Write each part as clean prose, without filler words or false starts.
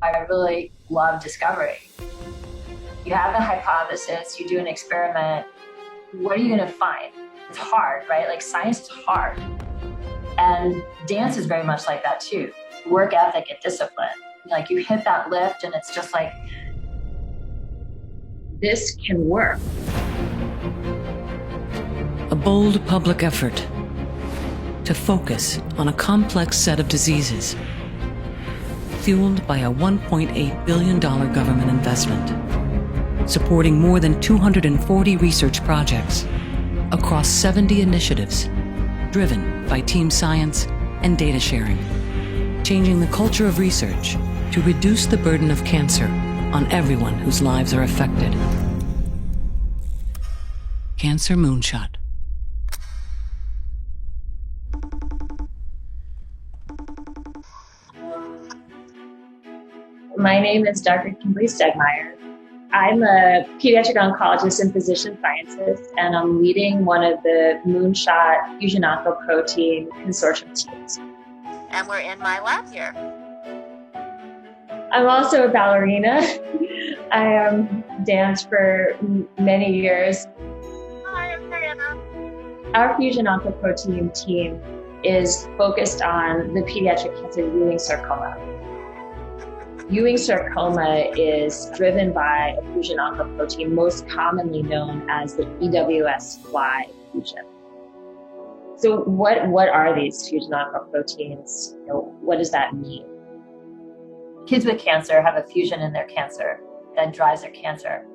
I really love discovery. You have a hypothesis, you do an experiment, what are you going to find? It's hard, right? Like science is hard. And dance is very much like that too. Work ethic and discipline. Like you hit that lift and it's just like, this can work. A bold public effort to focus on a complex set of diseases, fueled by a $1.8 billion government investment, supporting more than 240 research projects across 70 initiatives, driven by team science and data sharing, changing the culture of research to reduce the burden of cancer on everyone whose lives are affected. Cancer Moonshot. My name is Dr. Kimberly Stegmaier. I'm a pediatric oncologist and physician scientist, and I'm leading one of the Moonshot fusion oncoprotein consortium teams. And we're in my lab here. I'm also a ballerina. I danced for many years. Hi, I'm Diana. Our fusion oncoprotein team is focused on the pediatric cancer Ewing sarcoma. Ewing sarcoma is driven by a fusion oncoprotein, most commonly known as the EWS-FLI fusion. So what are these fusion oncoproteins? What does that mean? Kids with cancer have a fusion in their cancer that drives their cancer.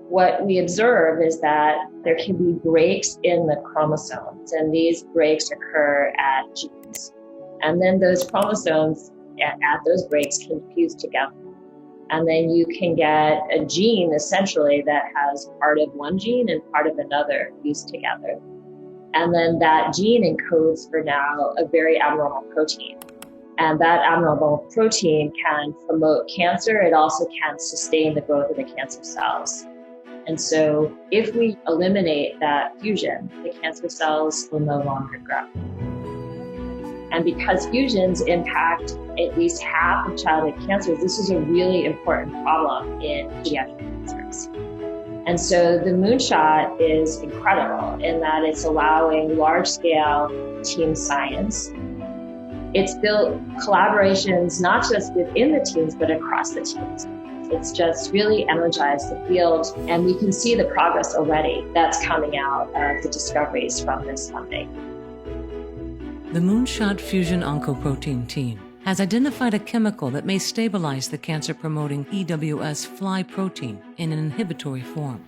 What we observe is that there can be breaks in the chromosomes, and these breaks occur at genes. And then those chromosomes at those breaks can fuse together. And then you can get a gene essentially that has part of one gene and part of another fused together. And then that gene encodes for now a very abnormal protein. And that abnormal protein can promote cancer. It also can sustain the growth of the cancer cells. And so if we eliminate that fusion, the cancer cells will no longer grow. And because fusions impact at least half of childhood cancers, this is a really important problem in pediatric cancers. And so the Moonshot is incredible in that it's allowing large-scale team science. It's built collaborations not just within the teams, but across the teams. It's just really energized the field, and we can see the progress already that's coming out of the discoveries from this funding. The Moonshot Fusion Oncoprotein team has identified a chemical that may stabilize the cancer-promoting EWS-FLI protein in an inhibitory form.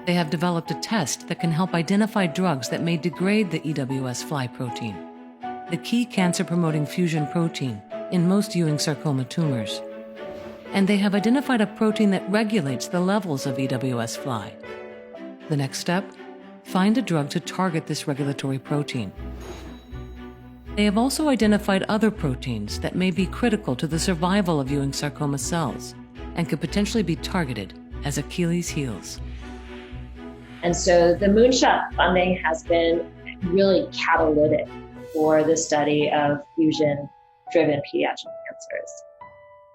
They have developed a test that can help identify drugs that may degrade the EWS-FLI protein, the key cancer-promoting fusion protein in most Ewing sarcoma tumors. And they have identified a protein that regulates the levels of EWS-FLI. The next step? Find a drug to target this regulatory protein. They have also identified other proteins that may be critical to the survival of Ewing sarcoma cells and could potentially be targeted as Achilles' heels. And so the Moonshot funding has been really catalytic for the study of fusion-driven pediatric cancers.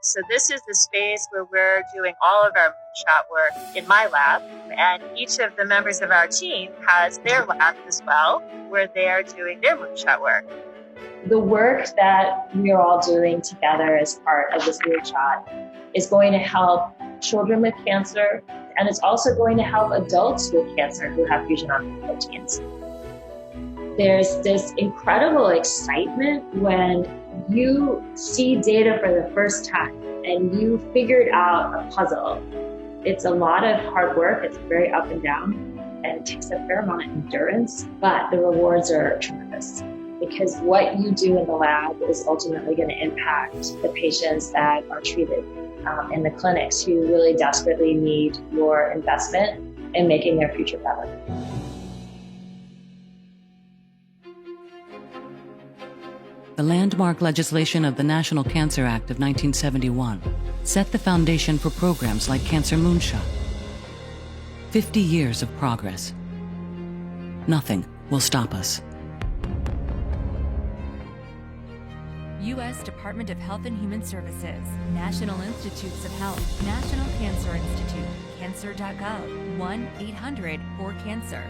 So this is the space where we're doing all of our moonshot work in my lab, and each of the members of our team has their lab as well, where they are doing their moonshot work. The work that we are all doing together as part of this Moonshot is going to help children with cancer, and it's also going to help adults with cancer who have fusion oncoproteins. There's this incredible excitement when you see data for the first time and you figured out a puzzle. It's a lot of hard work, it's very up and down, and it takes a fair amount of endurance, but the rewards are tremendous because what you do in the lab is ultimately going to impact the patients that are treated in the clinics who really desperately need your investment in making their future better. The landmark legislation of the National Cancer Act of 1971 set the foundation for programs like Cancer Moonshot. 50 years of progress. Nothing will stop us. U.S. Department of Health and Human Services, National Institutes of Health, National Cancer Institute, cancer.gov, 1-800-4-CANCER.